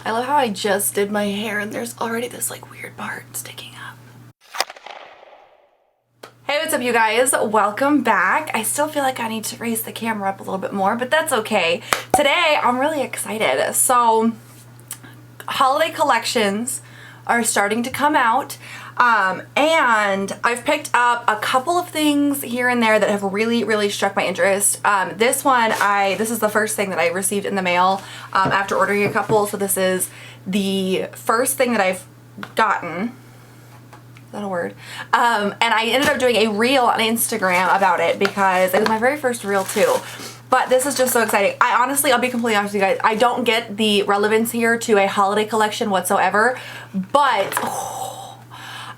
I love how I just did my hair and there's already this like weird part sticking up. Hey, what's up you guys? Welcome back. I still feel like I need to raise the camera up a little bit more, but that's okay. Today, I'm really excited. So, holiday collections are starting to come out. And I've picked up a couple of things here and there that have really struck my interest. This is the first thing that I received in the mail after ordering a couple. So this is the first thing that I've gotten. Is that a word? And I ended up doing a reel on Instagram about it because it was my very first reel too. But this is just so exciting. I'll be completely honest with you guys, I don't get the relevance here to a holiday collection whatsoever, but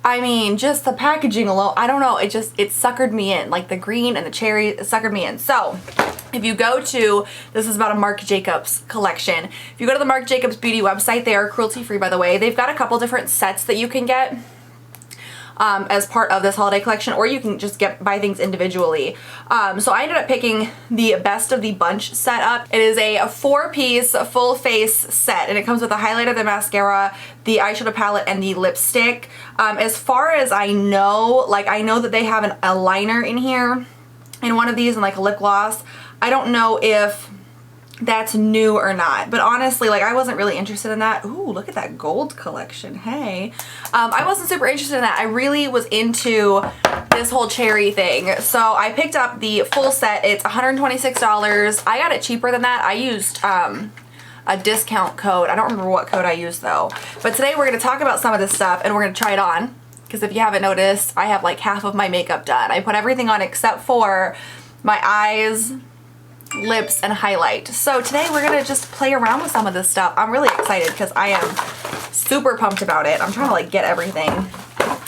I mean, just the packaging alone, I don't know, it suckered me in. Like the green and the cherry, it suckered me in. So, if you go to, this is about a Marc Jacobs collection. If you go to the Marc Jacobs Beauty website, they are cruelty free by the way. They've got a couple different sets that you can get as part of this holiday collection, or you can just buy things individually. So I ended up picking the best of the bunch setup. It is a 4-piece full face set, and it comes with a highlighter, the mascara, the eyeshadow palette, and the lipstick. As far as I know, I know that they have a liner in here in one of these and like a lip gloss. I don't know if that's new or not, but honestly, I wasn't really interested in that. Ooh, look at that gold collection. Hey, I wasn't super interested in that. I really was into this whole cherry thing, so I picked up the full set. It's $126. I got it cheaper than that. I used a discount code. I don't remember what code I used though. But today we're going to talk about some of this stuff and we're going to try it on, because if you haven't noticed, I have like half of my makeup done. I put everything on except for my eyes, lips, and highlight. So today we're gonna just play around with some of this stuff. I'm really excited because I am super pumped about it. I'm trying to get everything.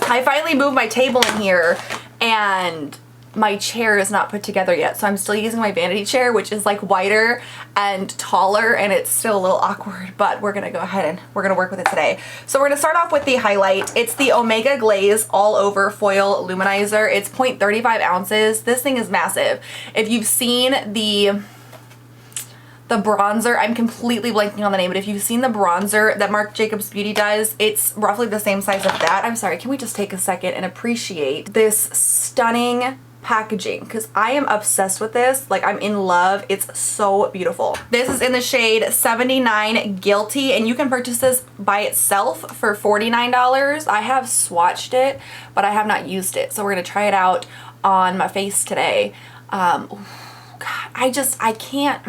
I finally moved my table in here and my chair is not put together yet, so I'm still using my vanity chair, which is wider and taller, and it's still a little awkward, but we're gonna go ahead and we're gonna work with it today. So we're gonna start off with the highlight. It's the Omega Glaze All Over Foil Luminizer. It's 0.35 ounces. This thing is massive. If you've seen the bronzer, I'm completely blanking on the name, but if you've seen the bronzer that Marc Jacobs Beauty does, it's roughly the same size as that. I'm sorry, can we just take a second and appreciate this stunning packaging, because I am obsessed with this. I'm in love. It's so beautiful. This is in the shade 79 Guilty, and you can purchase this by itself for $49. I have swatched it, but I have not used it, so we're gonna try it out on my face today. God, I can't.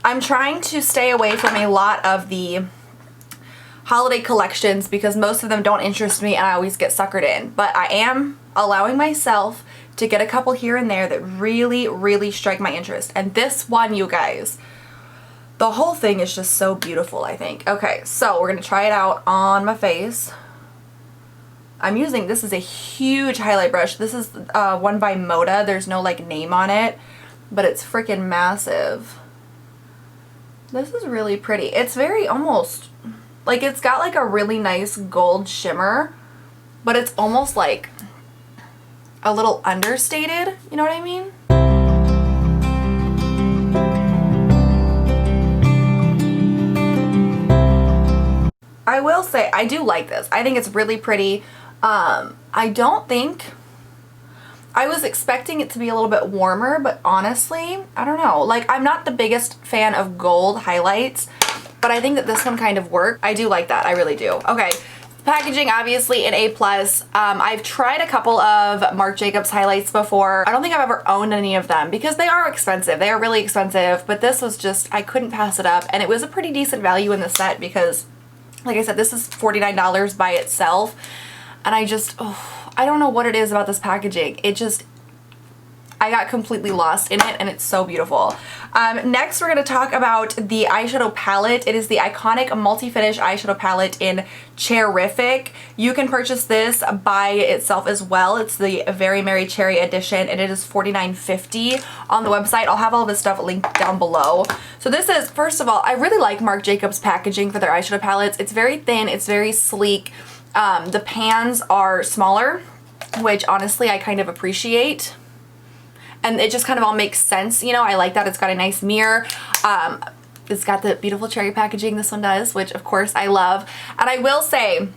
I'm trying to stay away from a lot of the holiday collections because most of them don't interest me and I always get suckered in. But I am allowing myself to get a couple here and there that really strike my interest. And this one, you guys, the whole thing is just so beautiful, I think. Okay, so we're gonna try it out on my face. This is a huge highlight brush. This is one by Moda. There's no name on it, but it's freaking massive. This is really pretty. It's very almost, it's got a really nice gold shimmer, but it's almost a little understated, you know what I mean? I will say, I do like this. I think it's really pretty. I was expecting it to be a little bit warmer, but honestly, I don't know. I'm not the biggest fan of gold highlights, but I think that this one kind of worked. I do like that. I really do. Okay. Packaging, obviously an A+. I've tried a couple of Marc Jacobs highlights before. I don't think I've ever owned any of them because they are expensive. They are really expensive, but this was just, I couldn't pass it up. And it was a pretty decent value in the set because, like I said, this is $49 by itself. And I don't know what it is about this packaging. I got completely lost in it and it's so beautiful. Next we're going to talk about the eyeshadow palette. It is the Eye-Conic Multi-Finish Eyeshadow Palette in Cherrific. You can purchase this by itself as well. It's the Very Merry Cherry edition and it is $49.50 on the website. I'll have all this stuff linked down below. So this is, first of all, I really like Marc Jacobs packaging for their eyeshadow palettes. It's very thin, it's very sleek. The pans are smaller, which honestly I kind of appreciate. and it just kind of all makes sense. You know, I like that it's got a nice mirror. It's got the beautiful cherry packaging, this one does, which of course I love. And I will say,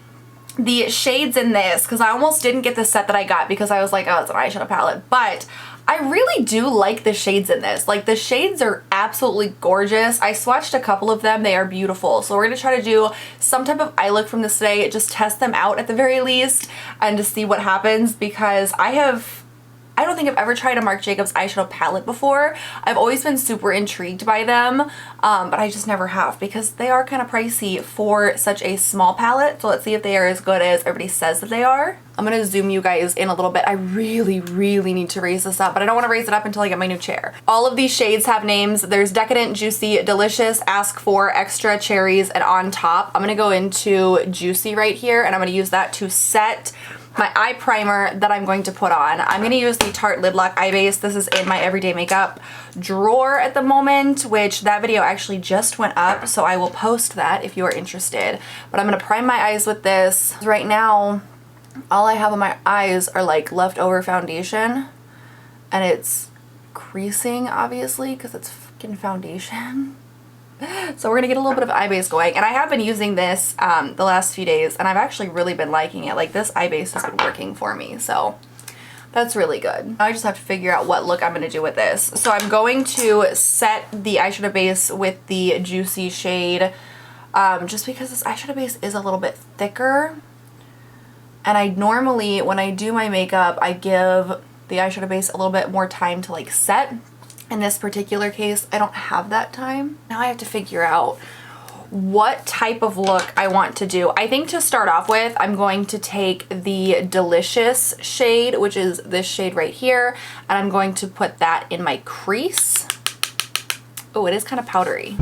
the shades in this, because I almost didn't get the set that I got because I was like, oh, it's an eyeshadow palette, but I really do like the shades in this. Like, the shades are absolutely gorgeous. I swatched a couple of them. They are beautiful. So we're going to try to do some type of eye look from this today, just test them out at the very least and to see what happens, because I don't think I've ever tried a Marc Jacobs eyeshadow palette before. I've always been super intrigued by them, but I just never have because they are kind of pricey for such a small palette. So let's see if they are as good as everybody says that they are. I'm going to zoom you guys in a little bit. I really, really need to raise this up, but I don't want to raise it up until I get my new chair. All of these shades have names. There's Decadent, Juicy, Delicious, Ask For, Extra, Cherries, and On Top. I'm going to go into Juicy right here, and I'm going to use that to set my eye primer that I'm going to put on. I'm going to use the Tarte Lid Lock Eye Base. This is in my everyday makeup drawer at the moment, which that video actually just went up, so I will post that if you are interested. But I'm going to prime my eyes with this. Right now, all I have on my eyes are like leftover foundation, and it's creasing obviously because it's fucking foundation. So we're gonna get a little bit of eye base going, and I have been using this the last few days, and I've actually really been liking it. Like, this eye base has been working for me, so that's really good. Now I just have to figure out what look I'm gonna do with this. So I'm going to set the eyeshadow base with the Juicy shade, just because this eyeshadow base is a little bit thicker, and I normally, when I do my makeup, I give the eyeshadow base a little bit more time to like set. In this particular case, I don't have that time. Now I have to figure out what type of look I want to do. I think to start off with, I'm going to take the Delicious shade, which is this shade right here, and I'm going to put that in my crease. Oh, it is kind of powdery.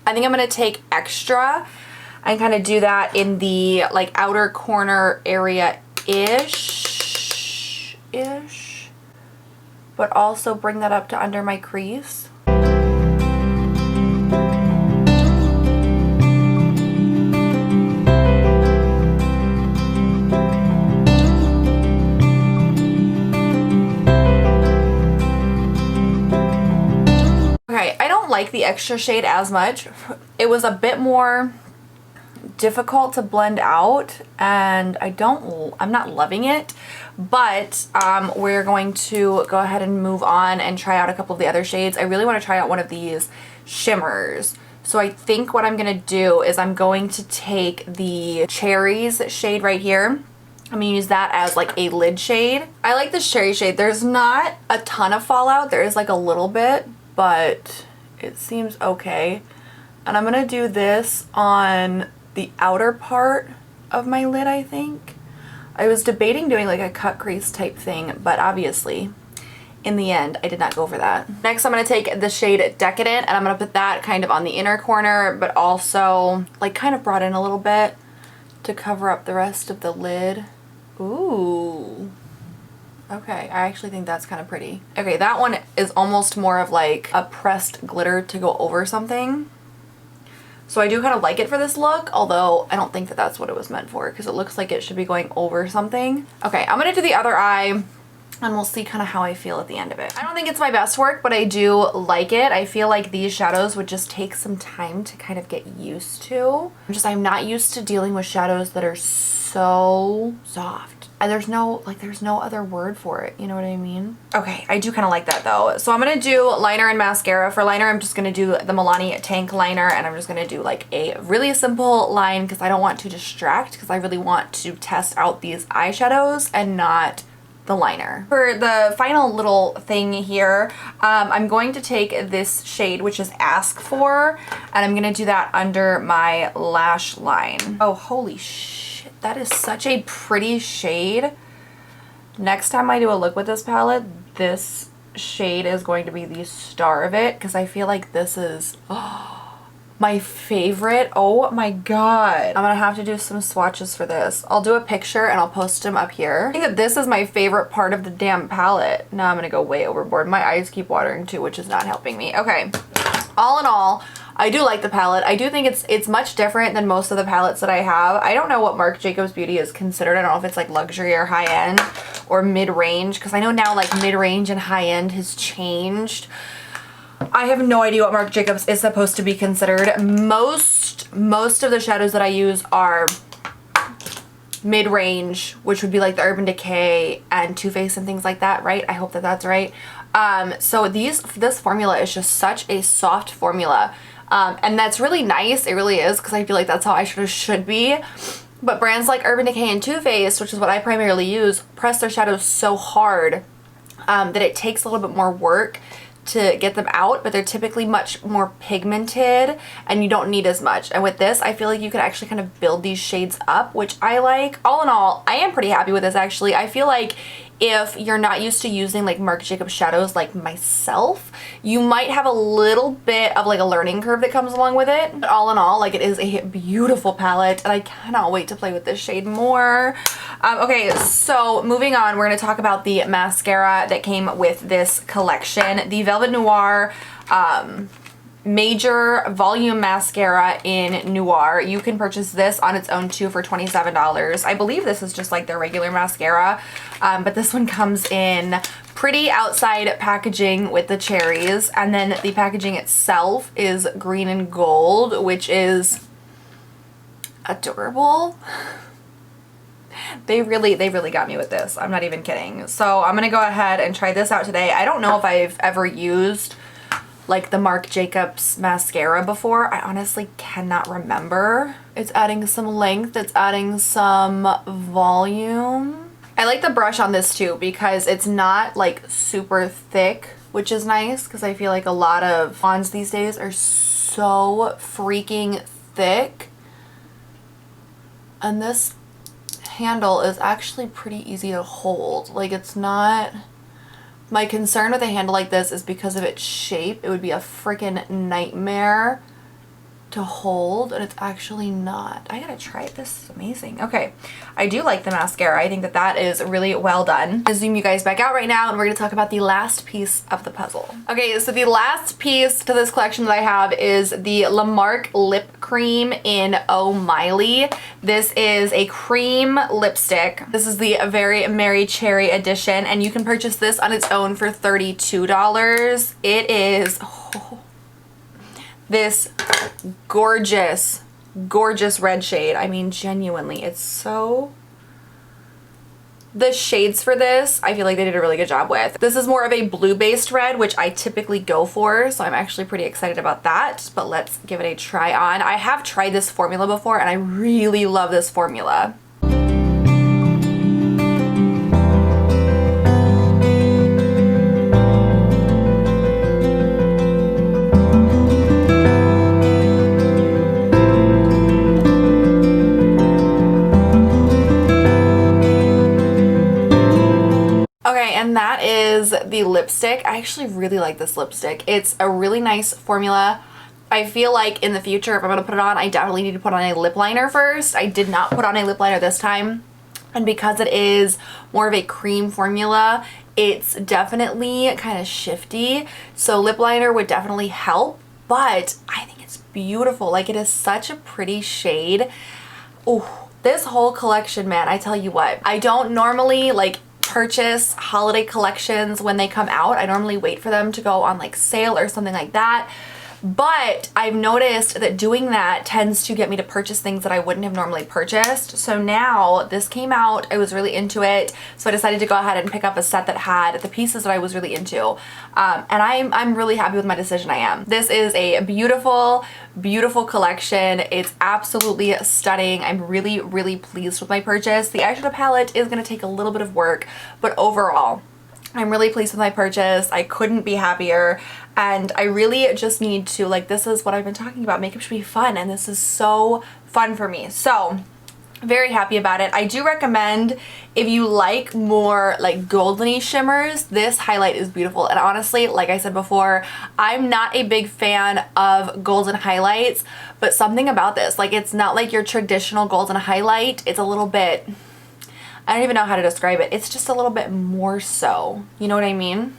I think I'm going to take Extra and kind of do that in the like outer corner area-ish, but also bring that up to under my crease. Okay, I don't like the Extra shade as much. It was a bit more difficult to blend out, and I'm not loving it, but we're going to go ahead and move on and try out a couple of the other shades. I really want to try out one of these shimmers. So I think what I'm going to do is I'm going to take the Cherries shade right here. I'm going to use that as like a lid shade. I like this cherry shade. There's not a ton of fallout. There is like a little bit, but it seems okay. And I'm going to do this on the outer part of my lid, I think. I was debating doing like a cut crease type thing, but obviously in the end I did not go for that. Next I'm going to take the shade Decadent, and I'm going to put that kind of on the inner corner, but also like kind of brought in a little bit to cover up the rest of the lid. Ooh. Okay, I actually think that's kind of pretty. Okay, that one is almost more of like a pressed glitter to go over something. So I do kind of like it for this look, although I don't think that that's what it was meant for, because it looks like it should be going over something. Okay, I'm going to do the other eye, and we'll see kind of how I feel at the end of it. I don't think it's my best work, but I do like it. I feel like these shadows would just take some time to kind of get used to. I'm not used to dealing with shadows that are so soft. And there's no other word for it, you know what I mean? Okay, I do kind of like that though. So I'm going to do liner and mascara. For liner, I'm just going to do the Milani Tank liner, and I'm just going to do like a really simple line because I don't want to distract, because I really want to test out these eyeshadows and not the liner. For the final little thing here, I'm going to take this shade, which is Ask For, and I'm going to do that under my lash line. Oh, holy shit. That is such a pretty shade. Next time I do a look with this palette, this shade is going to be the star of it, because I feel like this is my favorite. Oh my god. I'm gonna have to do some swatches for this. I'll do a picture and I'll post them up here. I think that this is my favorite part of the damn palette. Now I'm gonna go way overboard. My eyes keep watering too, which is not helping me. Okay. All in all, I do like the palette. I do think it's much different than most of the palettes that I have. I don't know what Marc Jacobs Beauty is considered. I don't know if it's like luxury or high-end or mid-range, because I know now like mid-range and high-end has changed. I have no idea what Marc Jacobs is supposed to be considered. Most of the shadows that I use are mid-range, which would be like the Urban Decay and Too Faced and things like that, right? I hope that that's right. So this formula is just such a soft formula. And that's really nice. It really is, because I feel like that's how eyeshadows should be. But brands like Urban Decay and Too Faced, which is what I primarily use, press their shadows so hard that it takes a little bit more work to get them out, but they're typically much more pigmented and you don't need as much. And with this, I feel like you can actually kind of build these shades up, which I like. All in all, I am pretty happy with this actually. I feel like if you're not used to using like Marc Jacobs shadows like myself, you might have a little bit of like a learning curve that comes along with it. But all in all, like, it is a beautiful palette and I cannot wait to play with this shade more. Okay, so moving on, we're going to talk about the mascara that came with this collection. The Velvet Noir Major Volume Mascara in Noir. You can purchase this on its own too for $27. I believe this is just like their regular mascara, but this one comes in pretty outside packaging with the cherries, and then the packaging itself is green and gold, which is adorable. They really got me with this. I'm not even kidding. So I'm gonna go ahead and try this out today. I don't know if I've ever used like the Marc Jacobs mascara before. I honestly cannot remember. It's adding some length, it's adding some volume. I like the brush on this too because it's not like super thick, which is nice because I feel like a lot of wands these days are so freaking thick. And this handle is actually pretty easy to hold. Like, it's not... My concern with a handle like this is because of its shape. It would be a freaking nightmare to hold, and it's actually not. I gotta try it. This is amazing. Okay, I do like the mascara. I think that that is really well done. I'll zoom you guys back out right now, and we're gonna talk about the last piece of the puzzle. Okay, so the last piece to this collection that I have is the Lamarck Lip Cream in Oh Miley. This is a cream lipstick. This is the Very Merry Cherry edition, and you can purchase this on its own for $32. It is... this gorgeous red shade. I mean, genuinely, it's so... The shades for this, I feel like they did a really good job with. This is more of a blue-based red, which I typically go for, so I'm actually pretty excited about that, but let's give it a try on. I have tried this formula before, and I really love this formula. And that is the lipstick. I actually really like this lipstick. It's a really nice formula. I feel like in the future, if I'm going to put it on, I definitely need to put on a lip liner first. I did not put on a lip liner this time. And because it is more of a cream formula, it's definitely kind of shifty. So lip liner would definitely help. But I think it's beautiful. Like, it is such a pretty shade. Oh, this whole collection, man, I tell you what. I don't normally like purchase holiday collections when they come out. I normally wait for them to go on like sale or something like that. But I've noticed that doing that tends to get me to purchase things that I wouldn't have normally purchased. So now this came out, I was really into it. So I decided to go ahead and pick up a set that had the pieces that I was really into. And I'm really happy with my decision. I am. This is a beautiful, beautiful collection. It's absolutely stunning. I'm really pleased with my purchase. The eyeshadow palette is going to take a little bit of work, but overall, I'm really pleased with my purchase. I couldn't be happier, and I really just need to, like, this is what I've been talking about. Makeup should be fun, and this is so fun for me. So very happy about it. I do recommend, if you like more like goldeny shimmers, this highlight is beautiful. And honestly, like I said before, I'm not a big fan of golden highlights, but something about this, like, it's not like your traditional golden highlight. It's a little bit, I don't even know how to describe it. It's just a little bit more so. You know what I mean?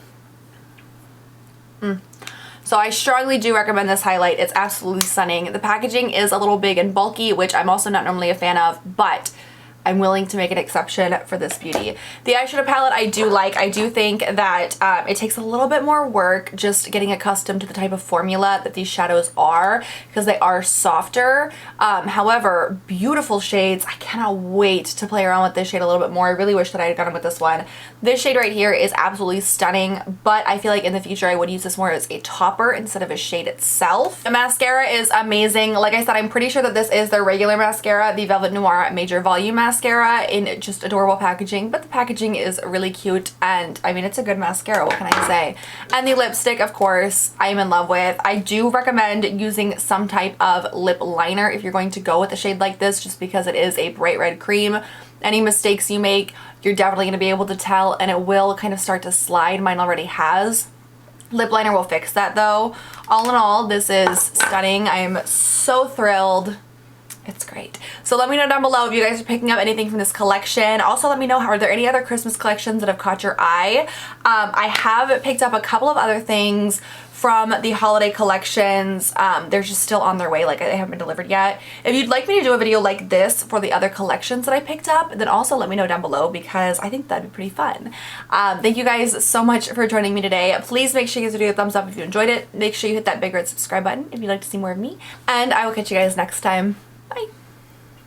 So I strongly do recommend this highlight. It's absolutely stunning. The packaging is a little big and bulky, which I'm also not normally a fan of, but I'm willing to make an exception for this beauty. The eyeshadow palette I do like. I do think that it takes a little bit more work just getting accustomed to the type of formula that these shadows are, because they are softer. However, beautiful shades. I cannot wait to play around with this shade a little bit more. I really wish that I had gotten with this one. This shade right here is absolutely stunning, but I feel like in the future I would use this more as a topper instead of a shade itself. The mascara is amazing. Like I said, I'm pretty sure that this is their regular mascara, the Velvet Noir Major Volume Mascara, in just adorable packaging, but the packaging is really cute, and I mean, it's a good mascara, what can I say? And the lipstick, of course, I am in love with. I do recommend using some type of lip liner if you're going to go with a shade like this, just because it is a bright red cream. Any mistakes you make, you're definitely going to be able to tell, and it will kind of start to slide. Mine already has. Lip liner will fix that though. All in all, this is stunning. I am so thrilled. It's great. So let me know down below if you guys are picking up anything from this collection. Also, let me know, are there any other Christmas collections that have caught your eye? I have picked up a couple of other things from the holiday collections. They're just still on their way, like they haven't been delivered yet. If you'd like me to do a video like this for the other collections that I picked up, then also let me know down below, because I think that'd be pretty fun. Thank you guys so much for joining me today. Please make sure you give this video a thumbs up if you enjoyed it. Make sure you hit that big red subscribe button if you'd like to see more of me, and I will catch you guys next time.